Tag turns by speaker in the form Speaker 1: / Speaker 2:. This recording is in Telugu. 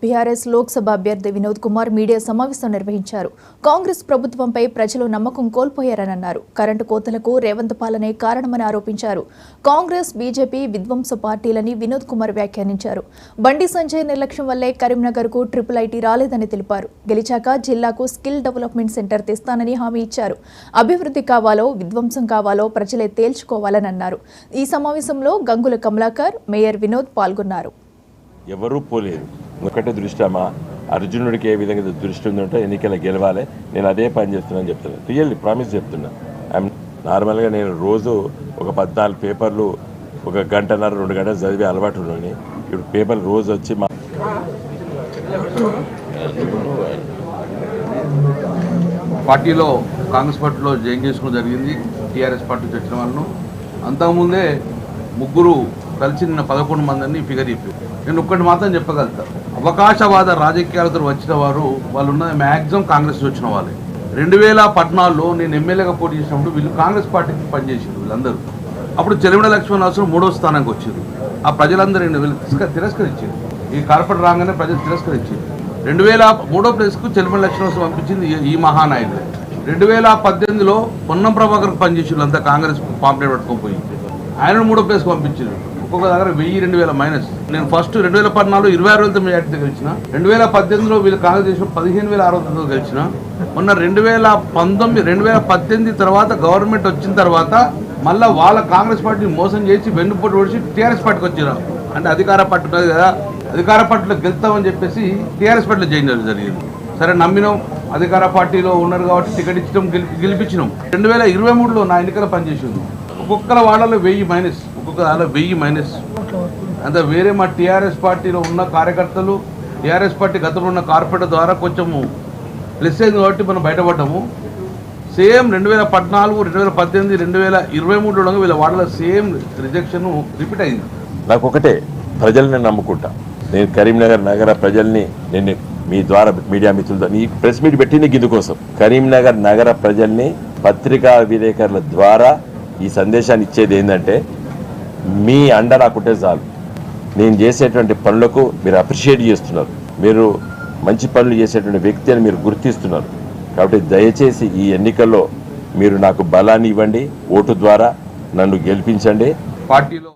Speaker 1: బీఆర్ఎస్ లోక్సభ అభ్యర్థి వినోద్ కుమార్ మీడియా సమావేశం నిర్వహించారు. కాంగ్రెస్ ప్రభుత్వంపై ప్రజలు నమ్మకం కోల్పోయారని అన్నారు. కరెంటు కోతలకు రేవంత్ పాలనే కారణమని ఆరోపించారు. కాంగ్రెస్, బీజేపీ విధ్వంస పార్టీలని వినోద్ కుమార్ వ్యాఖ్యానించారు. బండి సంజయ్ నిర్లక్ష్యం వల్లే కరీంనగర్కు ట్రిపుల్ ఐటీ రాలేదని తెలిపారు. గెలిచాక జిల్లాకు స్కిల్ డెవలప్మెంట్ సెంటర్ తెస్తానని హామీ ఇచ్చారు. అభివృద్ధి కావాలో విధ్వంసం కావాలో ప్రజలే తేల్చుకోవాలని అన్నారు. ఈ సమావేశంలో గంగుల కమలాకర్, మేయర్ వినోద్ పాల్గొన్నారు.
Speaker 2: ఎవరూ పోలేరు. ఒకటే దృష్టమా అర్జునుడికి ఏ విధంగా దృష్టి ఉందంటే ఎన్నికల గెలవాలి, నేను అదే పని చేస్తున్నాను చెప్తున్నాను. రియల్లీ ప్రామిస్ చెప్తున్నా. నార్మల్గా నేను రోజు ఒక 14 పేపర్లు ఒక గంటన్నర 2 గంటలు చదివే అలవాటు ఉన్నాను. ఇప్పుడు పేపర్లు రోజు వచ్చి మా
Speaker 3: పార్టీలో కాంగ్రెస్ పార్టీలో జాయిన్ చేసుకోవడం జరిగింది. టీఆర్ఎస్ పార్టీకి వచ్చిన వాళ్ళను అంతకుముందే ముగ్గురు కలిసి నిన్న 11 మందిని ఫిగర్ చెప్పారు. నేను ఒక్కటి మాత్రం చెప్పగలుగుతా, అవకాశవాద రాజకీయాలతో వచ్చిన వాళ్ళు ఉన్నది మ్యాక్సిమం కాంగ్రెస్ వచ్చిన వాళ్ళే. 2014లో నేను ఎమ్మెల్యేగా పోటీ చేసినప్పుడు వీళ్ళు కాంగ్రెస్ పార్టీకి పనిచేసారు. వీళ్ళందరూ అప్పుడు చెలిమిడ లక్ష్మణరావు 3వ స్థానానికి వచ్చారు. ఆ ప్రజలందరూ వీళ్ళు తిరస్కరించారు. ఈ కార్పొరేట్ రాగానే ప్రజలు తిరస్కరించారు. 2003 ప్లేస్కు చెలిమిడ లక్ష్మణరావు పంపించింది ఈ మహానాయుడు. 2018లో పొన్నం ప్రభాకర్కి పనిచేసారు. అంతా కాంగ్రెస్ పాంప్లెట్ పట్టుకొని పోయి ఆయన 3వ ప్లేస్కి పంపించారు. ఒక్కొక్క దగ్గర 1000-2000 మైనస్. నేను ఫస్ట్ 2014 26,000 మెజార్టీతో గెలిచిన. 2018లో వీళ్ళు కాంగ్రెస్ చేసిన 15,600తో గెలిచిన. మొన్న 2018 తర్వాత గవర్నమెంట్ వచ్చిన తర్వాత మళ్ళీ వాళ్ళ కాంగ్రెస్ పార్టీని మోసం చేసి వెన్నుపోటు ఓడిచి టీఆర్ఎస్ పార్టీకి వచ్చారు. అంటే అధికార పార్టీ ఉన్నది కదా, అధికార పార్టీలో గెలుస్తామని చెప్పేసి టీఆర్ఎస్ పార్టీలో జాయిన్ చేయడం జరిగింది. సరే నమ్మినాం, అధికార పార్టీలో ఉన్నారు కాబట్టి టికెట్ ఇచ్చడం గెలిపించినాం. 2023లో నా ఎన్నికల పనిచేసింది. ఒక్కొక్కల వాళ్ళలో 1000 మైనస్, ఒక్కొక్క దానిలో 1000 మైనస్. అంత వేరే మా టీఆర్ఎస్ పార్టీలో ఉన్న కార్యకర్తలు, టీఆర్ఎస్ పార్టీ గతంలో ఉన్న కార్పొరేటర్ ద్వారా కొంచెము ప్లస్ అయింది కాబట్టి మనం బయటపడ్డాము. సేమ్ 2014, 2018, 2023లో వీళ్ళ వాళ్ళలో సేమ్ రిజెక్షన్ రిపీట్ అయింది.
Speaker 2: నాకు ఒకటే, ప్రజల్ని నమ్ముకుంటా. నేను కరీంనగర్ నగర ప్రజల్ని, నేను మీ ద్వారా మీడియా మిత్రులతో ఈ ప్రెస్ మీట్ పెట్టింది ఇందుకోసం. కరీంనగర్ నగర ప్రజల్ని పత్రికా విలేకరుల ద్వారా ఈ సందేశాన్ని ఇచ్చేది ఏంటంటే, మీ అండ నాకుంటే చాలు. నేను చేసేటువంటి పనులకు మీరు అప్రిషియేట్ చేస్తున్నారు, మీరు మంచి పనులు చేసేటువంటి వ్యక్తి అని మీరు గుర్తిస్తున్నారు. కాబట్టి దయచేసి ఈ ఎన్నికల్లో మీరు నాకు బలాన్ని ఇవ్వండి, ఓటు ద్వారా నన్ను గెలిపించండి.
Speaker 3: పార్టీలో